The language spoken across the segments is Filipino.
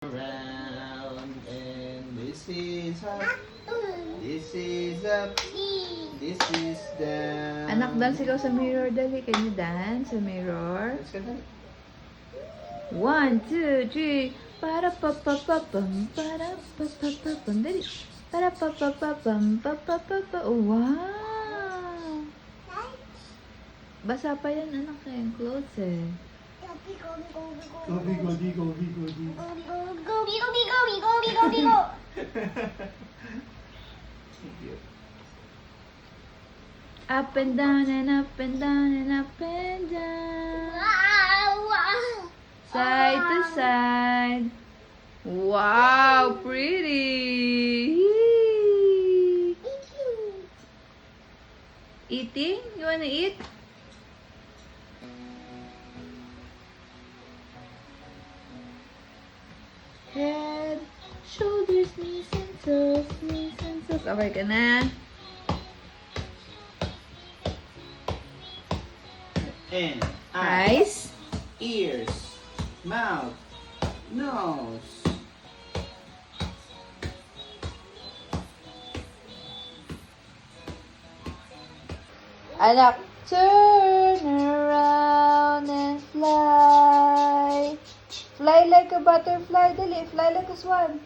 Around and this is up. This is up. This is down. Anak, dance ikaw sa mirror. Dali, can you dance sa mirror? Let's go dali. 1, 2, 3. Para pa pa pa pam. Para pa pa pa pam. Dali. Para pa pa pa pam. Pa pa pa pa. Wow! Basa pa yan, anak, yung clothes eh. Gobi, gobi, gobi, gobi. Up and down and up and down and up and down. Side to side. Wow, pretty. Eating? You wanna eat? Head, shoulders, knees and toes, knees and toes. Okay ka na? And Eyes. ears, mouth, nose. Anak, turn around and fly. Fly like a butterfly. Dali, fly like a swan.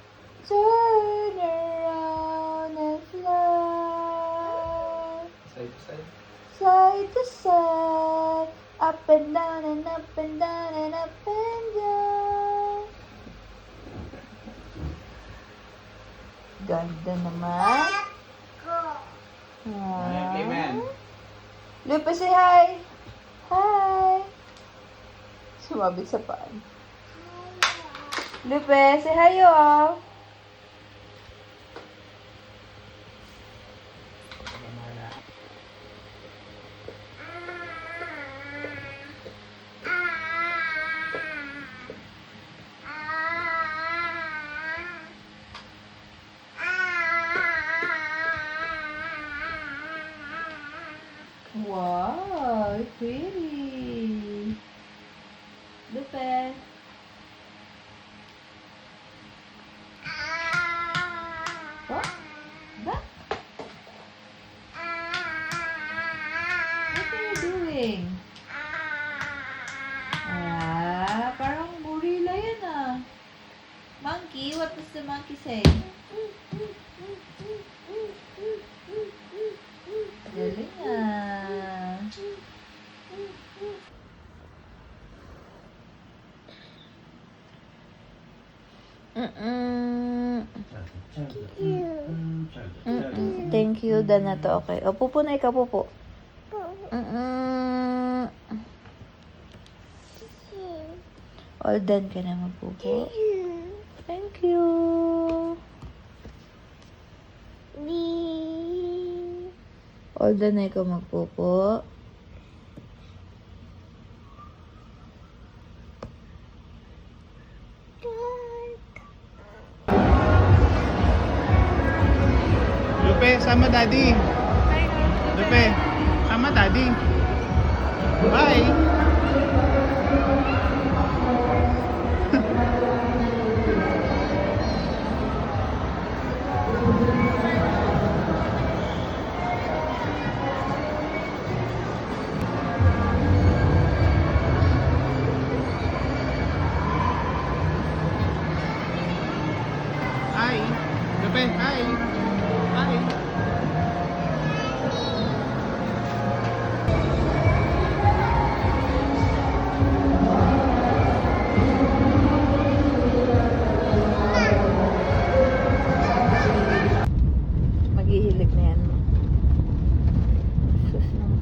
Turn around and fly. Side to side. Side to side. Up and down and up and down and up and down. Ganda naman. Alright, man. Lupe, say hi. Hi. Sumabit sa paan. Lupe, say hi, y'all. Wow, pretty. Lupe. What? That? What are you doing? Parang gorilla yan ah. Monkey? What does the monkey say? Galing ah. Thank you, na to. Okay. O, pupo na ikaw, pupo. All done ka na magpupo. Thank you. All done na ikaw magpupo. Lupe, sama daddy. Lupe, sama daddy. Bye. Hi. Lupe, hi. Hi. Maghihilig na yan. Sus naman.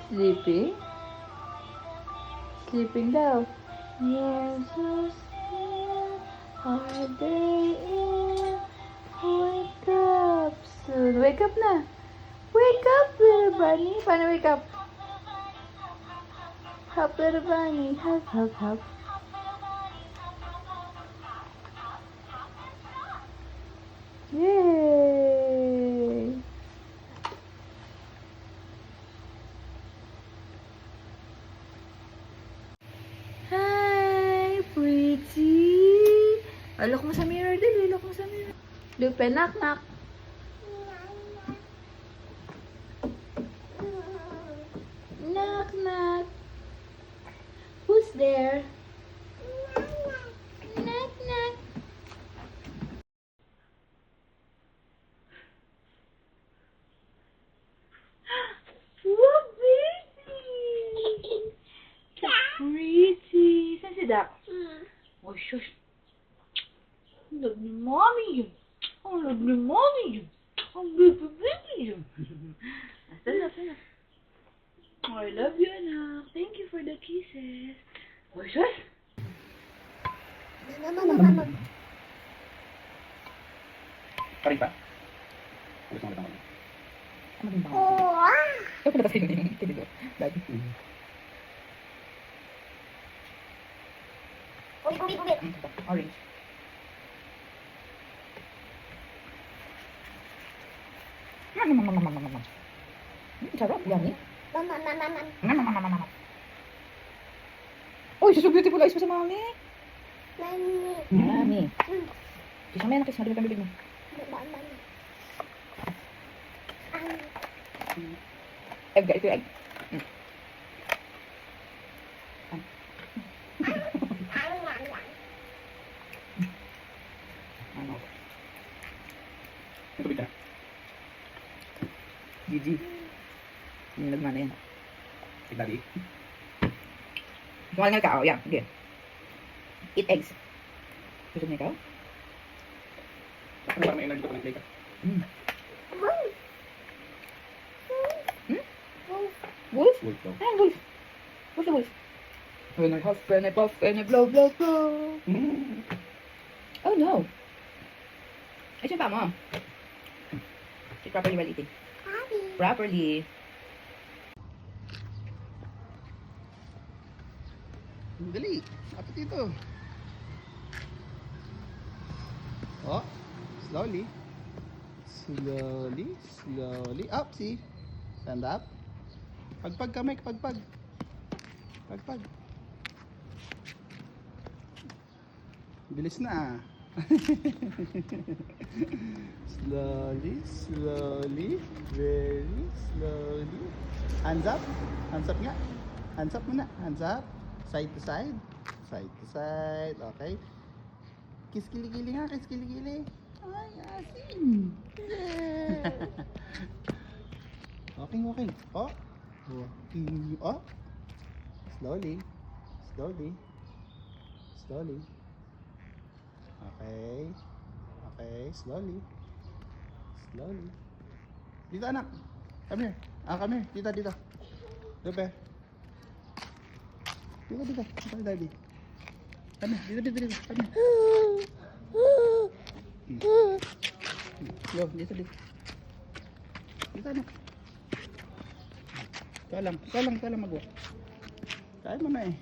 Sleeping? Sleeping daw. You're so sweet. Are they in? Wake up soon. Wake up na. Wake up, little bunny. Paano wake up? Hop, little bunny. Hop, hop, hop. Yay! Hi, pretty. Oh, look mo sa mirror, dali. Look mo sa mirror. Lupe, knock, knock. Knock, knock. Who's there? Knock, knock. What baby? So pretty. Saan si Doc? Oh, shush. Ang love ni mommy yun. Ang love ni mommy yun. Ang baby yun. Stand up, stand up. Oh, I love you, anak. Thank you for the kisses. Oh, shush. Paring pa? Ulit mo ulit ang ulit. Ano din ba? Ito pala kasi yung tinidor. Dagi. Orange. Sarap, yummy. Uy, so beautiful eyes mo sa mami. Mami. Kiss mo yan, kiss mo. Bibig mo. Egg, ito egg. Ano? Ito bita. Gigi. Yung nagmana yan. Kay daddy. Kumain nga ka, oh, yan. Sige. Eat eggs. Gusto niya ikaw? Ano parang may energy ka pa nag-play ka? Wolf? Wolf daw. Ah, wolf. What's the wolf? When I huff, when I puff, when I blow, blow, blow. Oh no. Ay, siya pa mo. Sit properly while eating. Properly. Dali. Apa dito? Oh. Slowly. Slowly. Slowly. Up, see? Stand up. Pagpag kamay, pagpag. Pagpag. Bilis na. Slowly, slowly, very slowly. Hands up. Hands up nga. Hands up muna. Hands up. Side to side. Side to side. Okay. Kiss kilikili nga. Kiss kilikili. Ay, asin. Yeah. Walking, walking. Oh. Walking. Oh. Slowly. Slowly. Slowly. Okay. Okay. Slowly. Slowly. Dito anak. Come here. Come here. Dito, dito. Dito. Dito, dito. Dito, daddy. Come here. Dito, dito, dito. Come here. Yo, dito, dito. Dito anak. Ikaw lang mag-walk. Kaya mo na eh.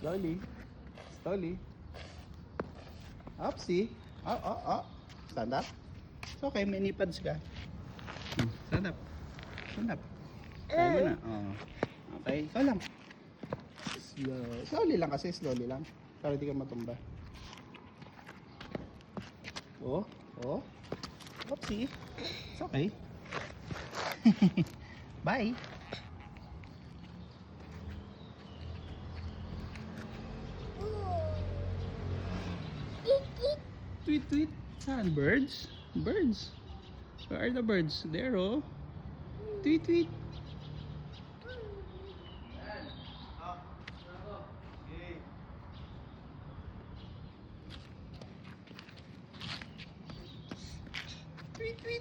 Slowly. Slowly. Up, see? Oh. Stand up. It's okay, may nipads ka. Stand up. Stand up. Kaya mo na. Oh. Okay, ikaw lang. Slowly lang kasi, slowly lang. Para di ka matumba. Oh. Oopsie. It's okay. Bye. Tweet, tweet. Saan? Birds? Birds. Where are the birds? There, oh. Tweet, tweet. tweet.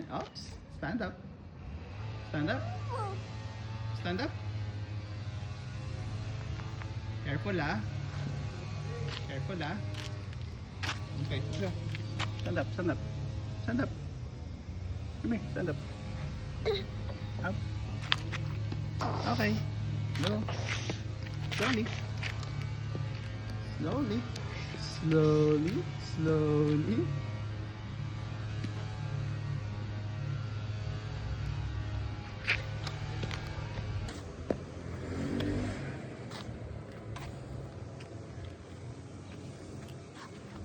Oops. Stand up. Stand up. Stand up. Careful, ah. Careful, ah. Okay, go. Stand up, stand up. Stand up. Come here, stand up. Up. Okay. Go. Slowly. Slowly. Slowly. Slowly.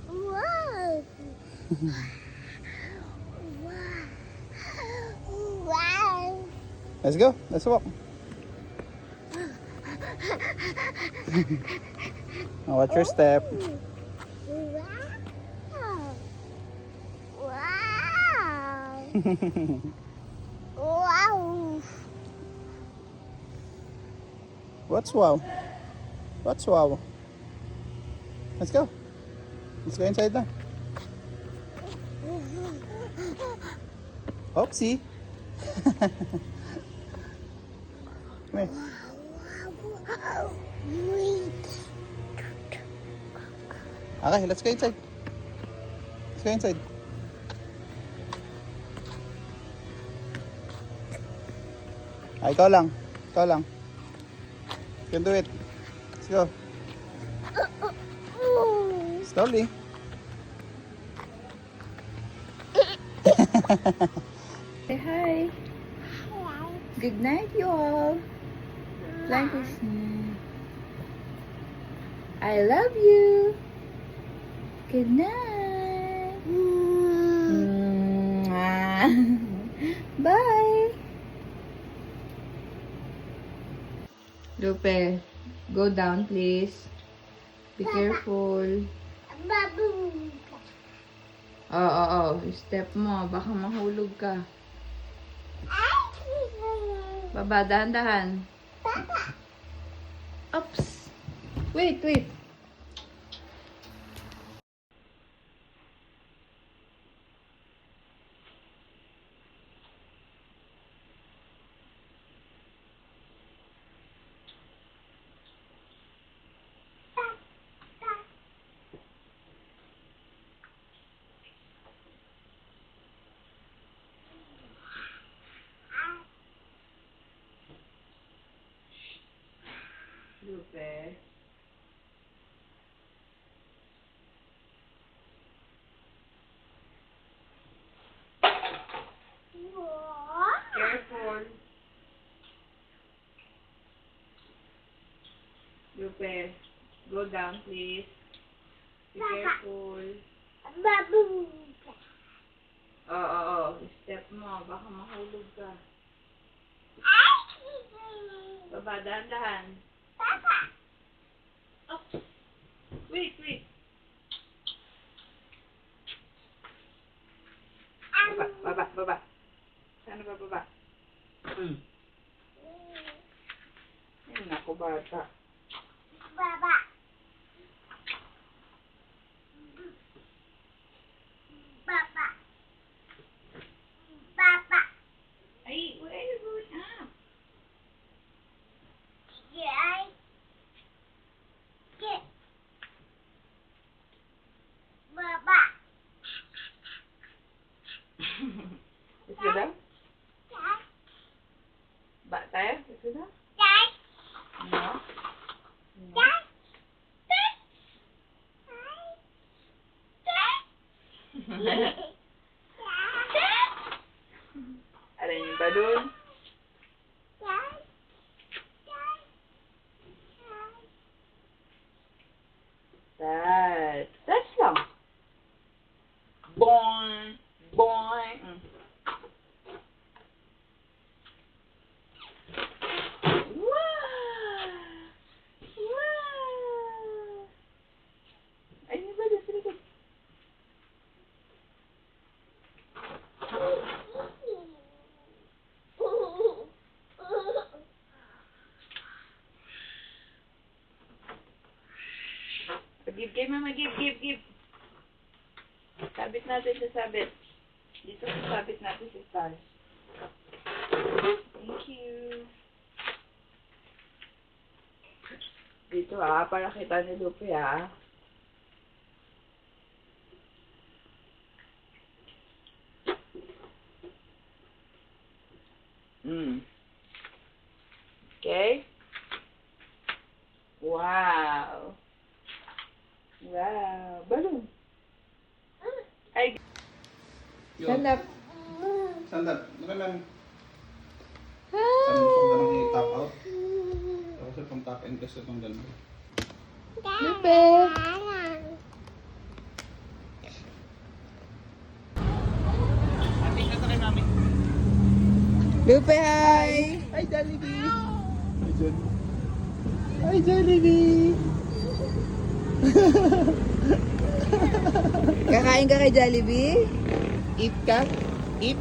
Wow. Wow. Let's go. Let's walk. Now watch your step. Wow. Wow. Wow. What's wow? What's wow? Let's go. Let's go inside na. Oopsie. Come here. Okay, let's go inside. Let's go inside. Ay, ikaw lang. Ikaw lang. You can do it. Let's go. Slowly. Say hi. Good night, you all. Flying kiss. I love you. Good night. Mwah. Bye. Lupe, go down, please. Be careful. Babu. Oo. Step mo. Baka mahulog ka. Baba, dahan-dahan. Oops. Wait. Lupe. Careful. Lupe, go down, please. Be careful. Babu. Oo. Step mo. Baka mahulog ka. Baba, dahan-dahan. Oops. Wait. Baba. Sana ba baba? Ay, naku, bata. Baba. Baba. Baba. Ay, where are you going up? Yeah. Get. Baba. Let's go down. Dad. Ba tayo? Let's go down. Dad. No. Dad. Dad. Dad. Ano yung balloon? Dad. That's lang. Boing. Wow. Ay, yung balloon. Sa likod. Give, mama, give. Sabit natin sa sabit. Dito sabit natin sa stars. Thank you. Dito para kita ni Lupe Okay. Wow. Wow. Balloon. Ay. Stand up. Stand up. Ano lang? Saan gusto ko ganang i-top out? Tapos itong top and gusto itong ganun. Lupe. Ating ka kay mami. Lupe, hi! Hi, Jollibee! Hi, Jollibee! Kakain ka kay Jollibee? Eat ka? Eat?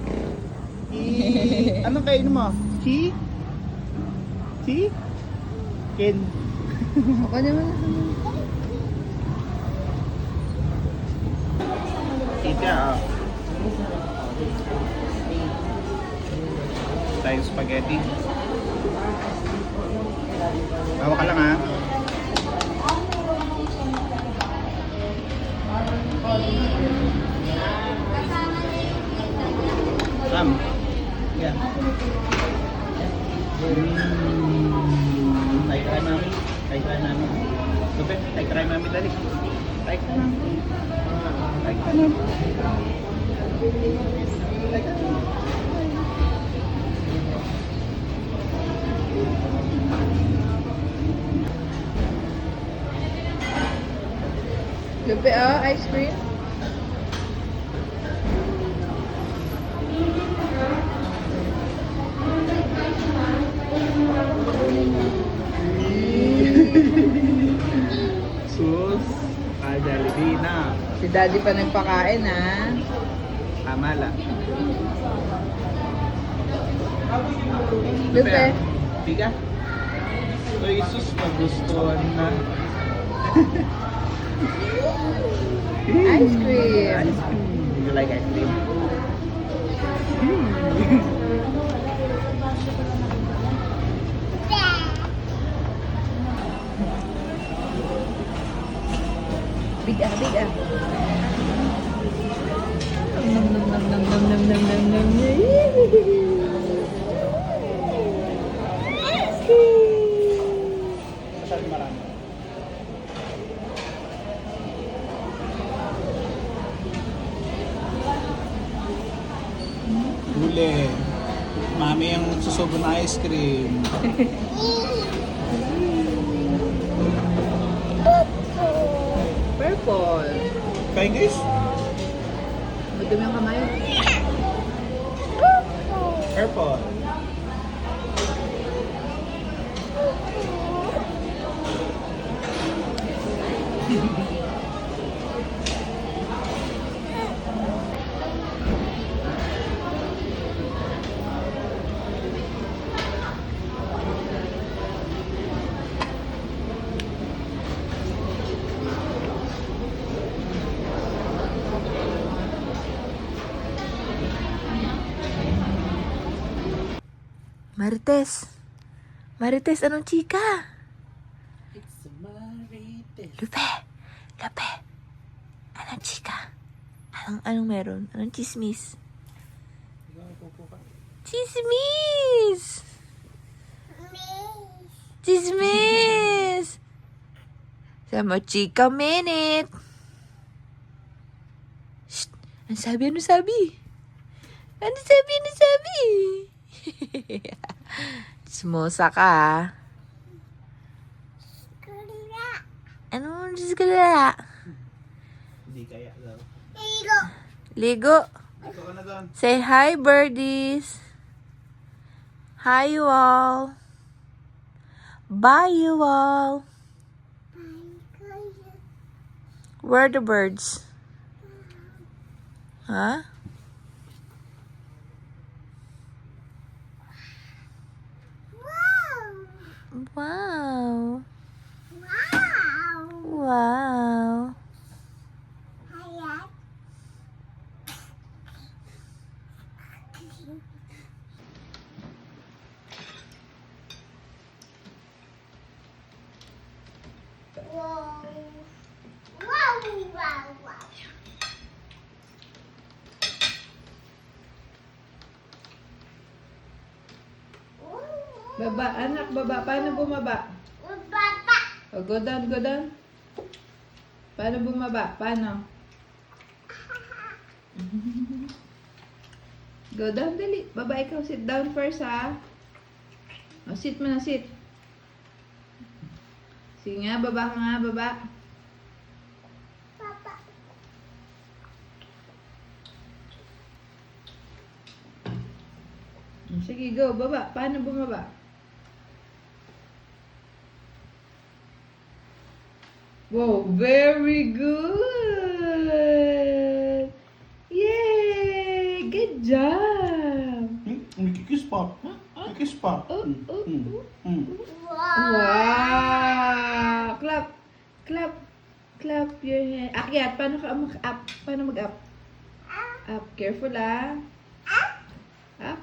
Eat! Anong kainin mo? Chi? Chi? Ken? Ako naman. Eat ka, Tayo spaghetti. Bawa ka lang, ha? Sam. Yeah. Try mami. Try mami. Lupe, try mami dali. Try mami. Try mami. Lupe, ice cream. Sus. Jollibee na. Si Daddy pa nagpakain, Tama lang. Lupe. Biga. Uy, sus, magustuhan na. Ice cream. Ice cream. You like ice cream? Big big Nom nom nom nom nom nom nom nom nom. Ice cream. Masyadong marami. Huli. Mami ang susubo na ice cream. Purple. Kain guys? Madumi ang kamay. Purple. Marites. Marites, anong chika? It's Marites. Lupe. Lupe. Anong chika? Anong meron? Anong chismis? Chismis! Chismis! Sama chika minute. Shh! Ano sabi? Ano sabi? Ano sabi? Ano sabi? Smosa ka, Ano? Diyos ka na. Hindi kaya daw. Ligo. Ito ka na doon. Say hi, birdies. Hi, you all. Bye, you all. Where are the birds? Huh? Wow. Wow. Wow. Wow, wow, wow. Baba, anak, baba. Paano bumaba? Baba. O, go down, go down. Paano bumaba? Paano? Go down, dali. Baba, ikaw. Sit down first, ha? O, sit mo na, sit. Sige nga, baba ka nga, baba. Baba. Sige, go, baba. Paano bumaba? Wow, very good! Yay! Good job! May kikis pa. Kikis pa. Wow. Wow! Clap! Clap! Clap your hand. Akyat, paano ka mag-up? Paano mag-up? Up. Careful, ah. Up.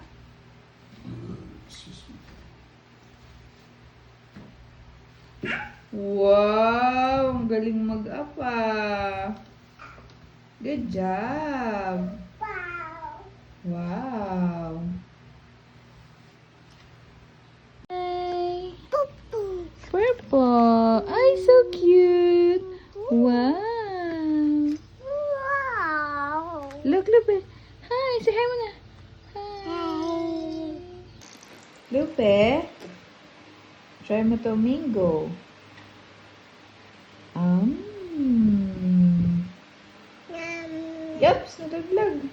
Excuse me. Wow! Ang galing mag-up, ah. Good job! Wow. Wow! Hi! Poo-poo. Purple! Ay, so cute! Wow! Wow. Look, Lupe! Hi! Say hi muna! Hi! Lupe! Try mo to mango. Yum. Yups! Nalaglag!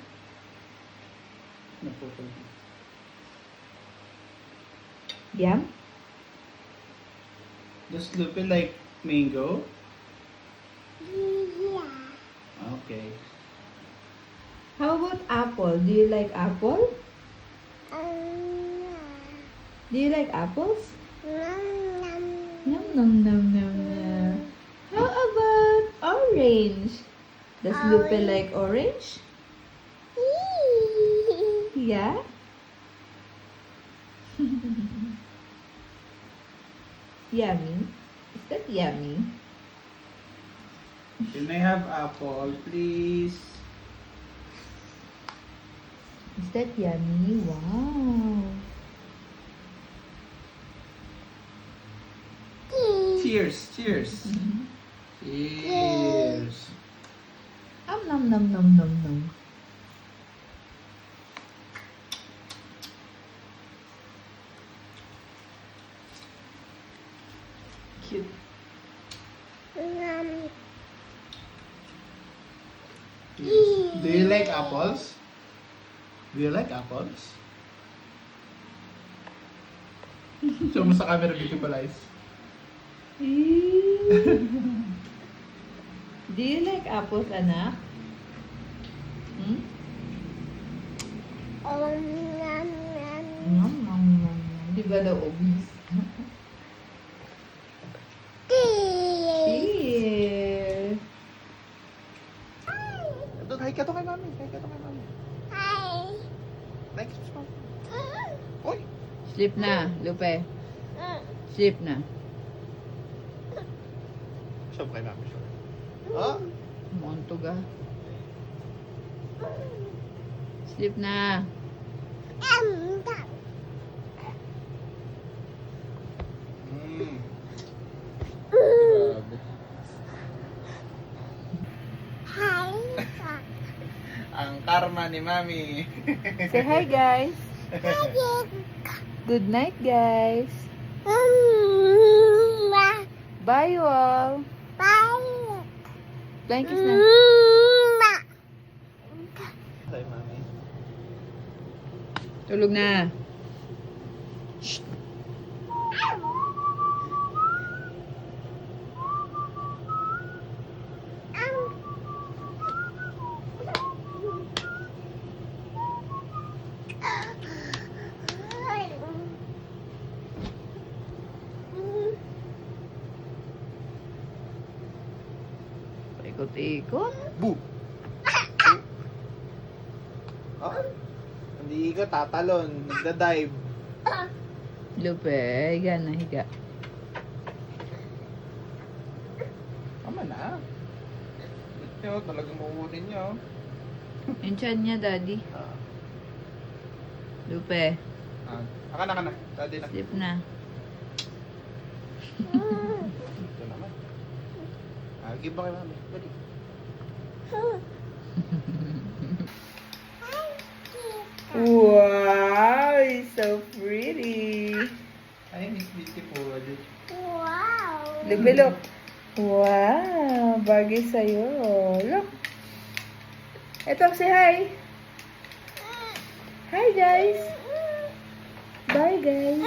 Naputol. Yum? Does Lupe like mango? Yeah. Okay. How about apple? Do you like apple? Do you like apples? Yum. Nom nom nom nom nom. How about orange? Does Lupe Orange. like orange? Yeah? Yummy? Is that yummy? Can I have apple, please? Is that yummy? Wow! Cheers! Cheers! Cheers! Nom nom nom nom nom. Cute. Yum. Do you like apples? Do you like apples? Show mo sa camera, beauty guys. Do you like apples, anak? Hmm? Yum, yum, yum. Nom nom nom. Di ba daw obese? Cheers! Doon, hi ka to kay mami. Hi ka to kay mami. Hi. Like, subscribe. Oy! Sleep na, Lupe. Sleep na. Show kay mami, show. Oh! Montog ah. Sleep na. Yum. Mm. Grabe. Hi. Ang karma ni mami. Say hi, guys. Hi. Good night, guys. Bye, you all. Bye. Flying kiss na. Kay mami. Tulog na. Ikot-ikot. Boo! Ay! Hindi ka tatalon. Nagda-dive. Lupe, higa na, higa. Anak. Ito, talagang mauutin niya, oh. Yung chan niya, Daddy. Ah. Lupe. Aka na. Daddy na. Sleep na. Ito naman. Give ba kay mami? Dali. Wow, it's so pretty. Ay, Miss Beautiful. Wow. Lupe, look. Wow, bagay sa'yo. Look. Eto, say hi. Hi, guys. Bye, guys.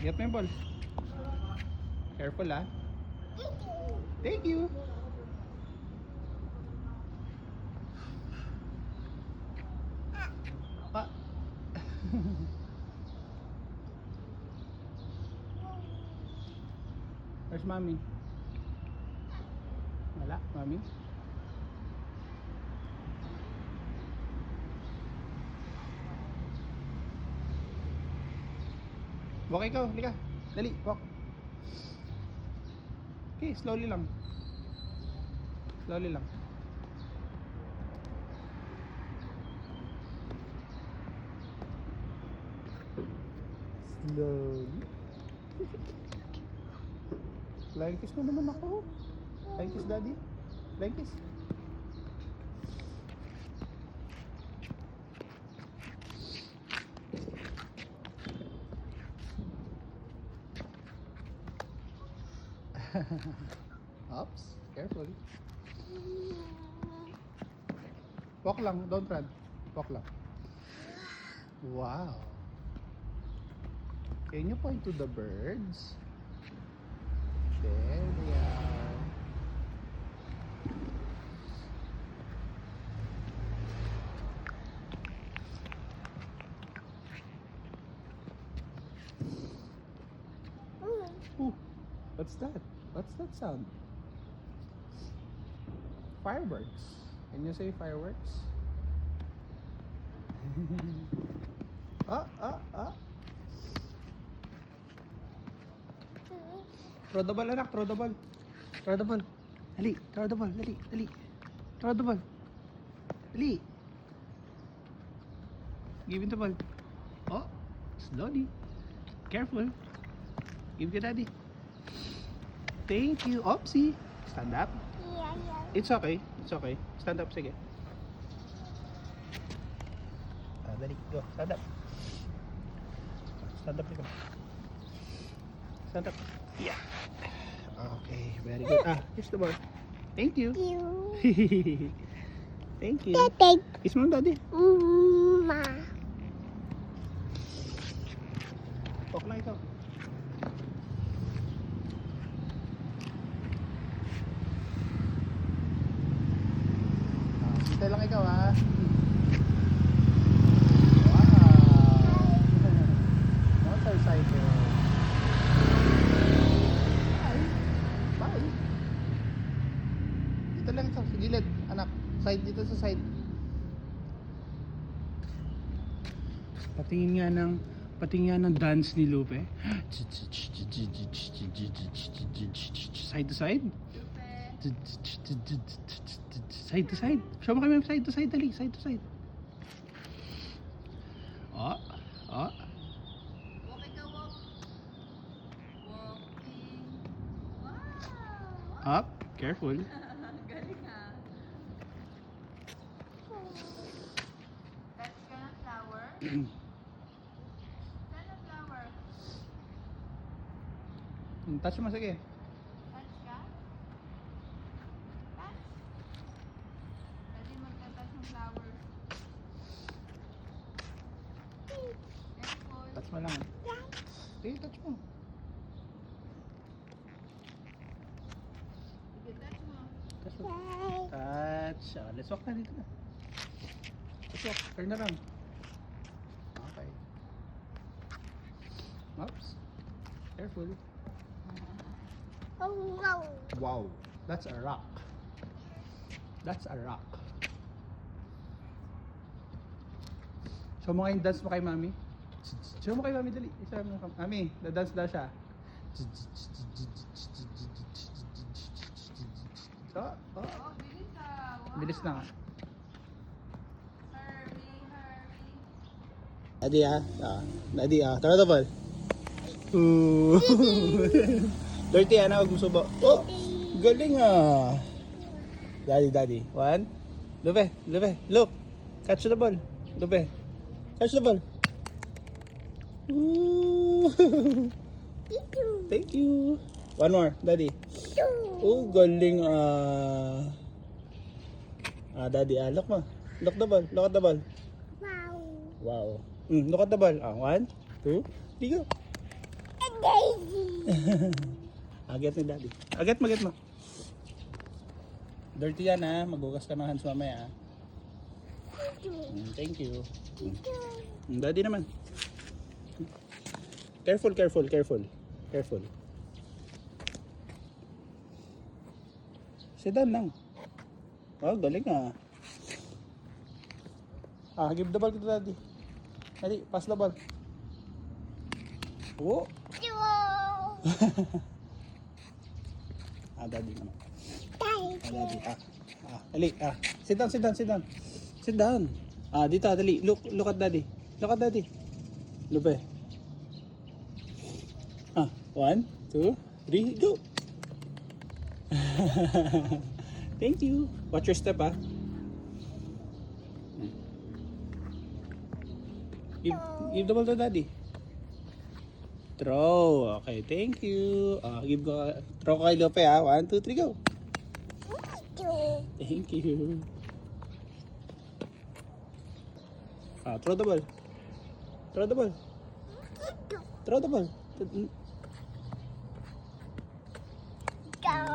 Get mo yung ball. Careful, ah. Thank you. Ah. Where's mommy? Wala, mommy. Walk ikaw, halika. Dali, walk. Okay, slowly lang. Slowly lang. Slowly. Flying kiss mo naman ako. Flying kiss, daddy. Flying kiss. Oops, careful. Walk lang, don't run. Walk lang. Wow. Can you point to the birds? There they are. Ooh, what's that? What's that sound? Fireworks. Can you say fireworks? Ah. Throw the ball, anak. Throw the ball. Throw the ball. Dali. Throw the ball. Dali. Throw the ball. Dali. Give it the ball. Oh, slowly. Careful. Give it daddy. Thank you. Opsy. Stand up. Yeah. It's okay. It's okay. Stand up, sige. Dali. Go. Stand up. Stand up, ikaw. Stand up. Yeah. Okay. Very good. Here's the ball. Thank you. Thank you. Thank Kiss mo, daddy. Ma. Walk lang ikaw. Sintay lang ikaw, ha. Wow. Motorcycle. Bye. Dito lang ito, sa gilid, anak. Side dito sa side. Patingin nga ng dance ni Lupe. Side to side. Side to side. Show mo kami side to side, dali. Side to side. Oh. Walk ikaw, walk. Walking. Wow. Up. Careful. Galing ah. Touch ka ng flower. Touch ng flower. Touch mo, sige. Touch ka? Touch. Pwede magta-touch ng flower. Careful. Touch mo lang. Okay, touch mo. Sige, touch mo. Touch mo. Touch. Let's walk na dito na. Let's walk. Turn around. Okay. Oops. Careful. Oh, wow. Wow. That's a rock. That's a rock. Show mo kayong dance mo kay mami. Show mo kay mami, dali. Show mo kay mami. Da-dance daw siya. So, oh. Bilis na nga. Daddy Daddy tara na ball. Dirty huwag mo subo. Oh, galing Daddy. One. Lupe, look. Catch the ball. Lupe. Catch the ball. Thank you. One more, Daddy. Oh, galing Daddy, look mo. Look the ball. Look at the ball. Wow. Look at the ball. 1, 2, 3, go. Agat ni Daddy. Agat mo. Dirty yan Maghugas ka ng hands mamaya Thank you. Daddy naman. Careful. Sit down lang. Oh, galing give the ball to Daddy. Daddy, pass the ball. Oh. Daddy naman. Daddy. Dali. Sit down. Dito, dali. Look at Daddy. Lupe. 1, 2, 3, go. Thank you. Watch your step, Give the ball to Daddy. Throw. Okay, thank you. Throw ko kay Lupe, 1, 2, 3, go. Thank you. Throw the ball.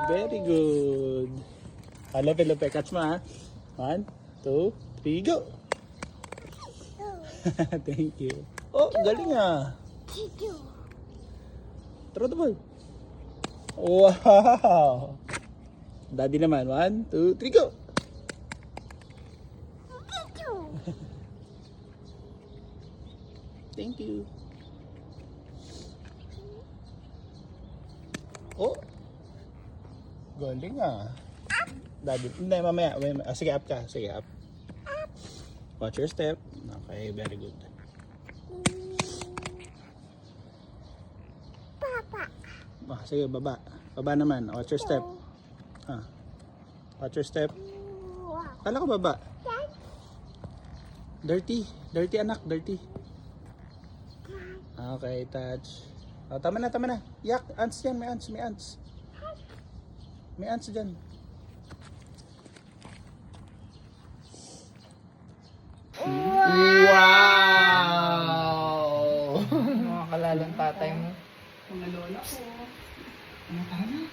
Very good. Lupe, catch mo 1, 2, 3, go. Thank you. Oh, galing Throw the ball. Wow. Daddy naman. 1, 2, 3, go. Thank you. Oh. Galing Daddy. Hindi, mamaya. Sige, up ka. Watch your step. Okay, very good. Sige, baba. Baba naman. Watch your step. Watch your step. Kala ko baba. Dirty anak, dirty. Okay, touch. Tama na. Yak, ants yan, may ants. May ants dyan. Wow! Makakalalang tatay mo. Mga lola ko. Tara na.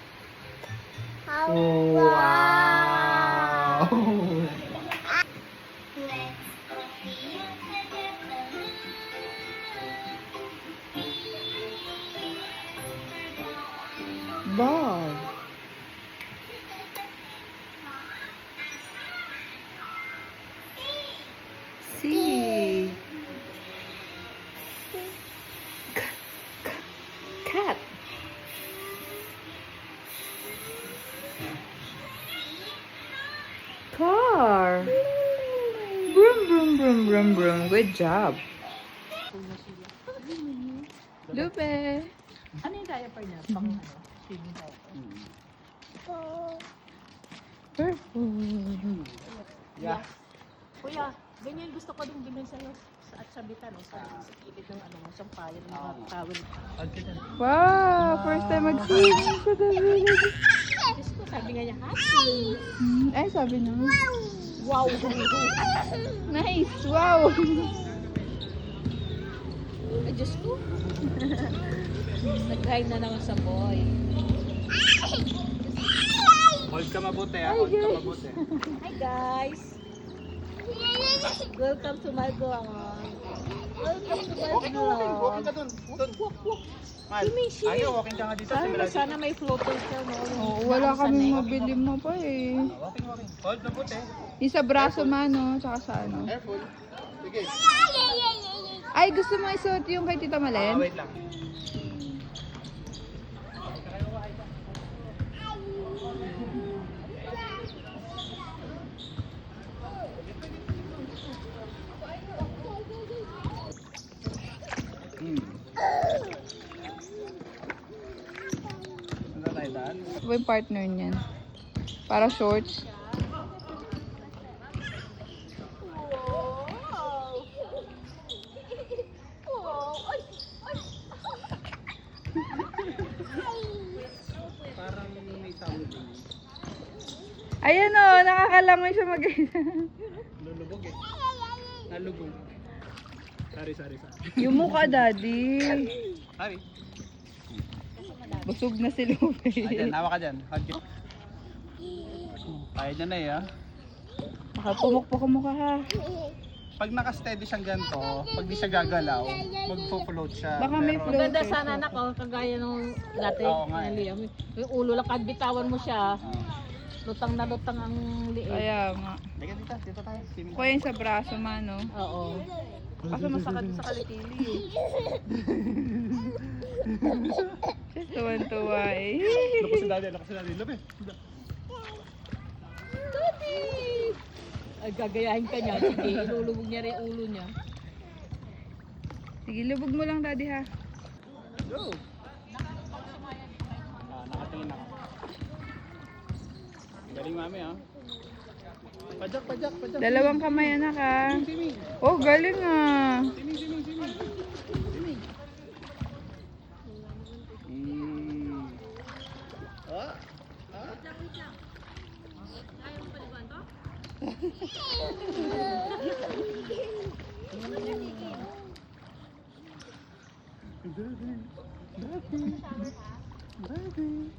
Wow. See. Cat. Car. Vroom. Good job. Lupe. Ano yung diaper niya? Pang swimming diaper. Yeah. Kuya, ganyan gusto ko din bilhin sa'yo at sabitan sa kilid ng sampayan ng mga towel. Wow, first time mag-swimming sa David. Diyos ko, sabi nga niya, happy. Ay, sabi niya. Wow! Nice, wow. Ay, Diyos ko. Nag-grind na naman sa boy. Hold ka mabuti Hi guys! Welcome to my vlog. Welcome to my Walking ka, walking. Walking ka vlog. dun. Mal, ayaw, walking ka nga dito. Sana may floaters ka, no? Oo, wala kami mabili mo pa eh. Walking, walking. Hold na puti. Yung sa braso mano, tsaka sa ano. Careful. Sige. Ay, gusto mo isuot yung kay Tita Malen? Wait lang. Ano tayo daan? Ito ba yung partner niyan? Para shorts. Parang may something. Ayan o, nakakalangoy siya mag-isa. Lulubog eh. Nalubog. Sorry. Yung mukha, daddy. Sorry. Busog na si Lupe. Ayan, hawa ka dyan. Hug you. Kaya dyan na eh ah. Baka pumukpok ang mukha ha. Pag naka-steady siyang ganito, pag di siya gagalaw, magpo-float siya. Baka may Pero- float. Maganda sana anak, oh, kagaya nung dati. Oo nga eh. na Liam. Yung ulo lang, kahit bitawan mo siya, Ah. lutang na lutang ang liit. Kaya nga. Teka dito tayo. Swimming. Kuya yung sa braso mano. Oo. Kaso masakit sa kalikili eh. Tuwan-tuwa eh. Lakas si daddy. Lupi. Ay, gagayahin ka niya. Sige, ilulubog niya rin yung ulo niya. Sige, lubog mo lang daddy ha. Go! Nakatingin ako. Galing mami ah. Pajak. Dalawang kamay anak ha. Swimming. Oh, galing ah. Swimming. Ah. Daddy.